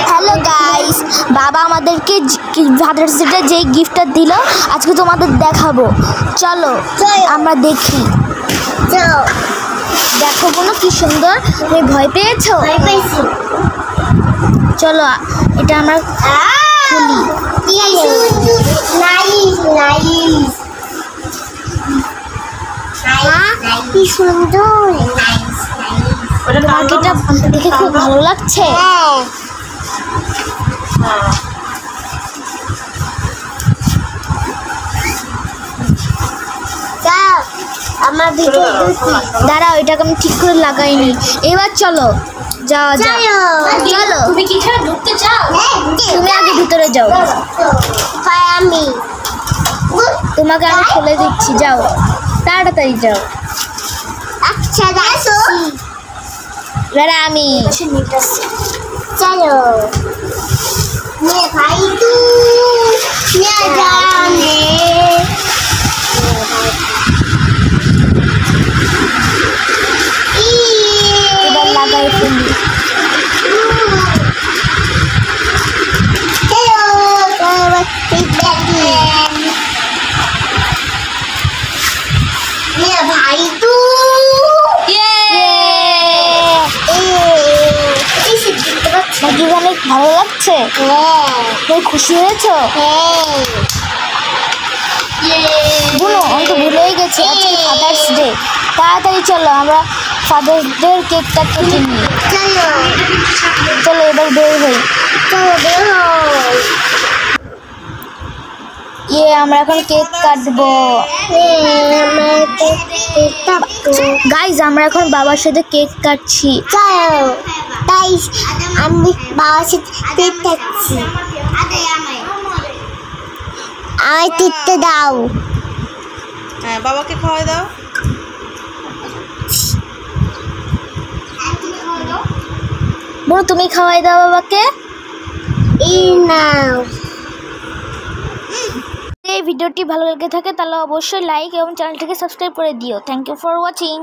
Hello guys, বাবা আমাদেরকে father's day যেই গিফটটা দিল আজকে তোমাদের দেখাবো। চলো আমরা দেখি। দেখো বোনো কি সুন্দর। তুমি ভয় পেয়েছো? চলো এটা আমরা খুলি। কি সুন্দর, তোমার কি এটা দেখে খুব ভালো লাগছে? আমার ভিডিও দাঁড়াও, এটাকে আমি ঠিক করে লাগাইনি। এবার চলো যাওয়া যাক। চলো তুমি কি এখানে ঢুকতে চাও? তুমি আগে ভিতরে যাও, আমি তোমাকে আমি খুলে দিচ্ছি। যাও তাড়াতাড়ি যাও। আচ্ছা যাচ্ছি। এবার আমি চলো মেয়ে ভাই তু নিয়ে যাবে। এবার লাগাই ফেলি। ভাই তু নাকি অনেক ভালো লাগছে? তুমি খুশি হয়েছো? বলো, আমি তো ভুলেই গেছি আজকে ফাদার্স ডে। তাড়াতাড়ি চলো আমরা ফাদার্স ডে কেকটা কেটে নিই। চলো এবার বের হই। আমরা এখন কেক কাটবো। গাইজ আমরা এখন বাবার সাথে কেক কাটছি। তাই আমি বাবার সাথে কেক কাটছি। আমায় টিপতে দাও। হ্যাঁ, বাবাকে খাওয়াই দাও। বলো তুমি খাওয়াই দাও বাবাকে। এই নাও। এই ভিডিওটি ভালো লেগে থাকে তাহলে অবশ্যই লাইক এবং চ্যানেলটিকে সাবস্ক্রাইব করে দিও। Thank you for watching.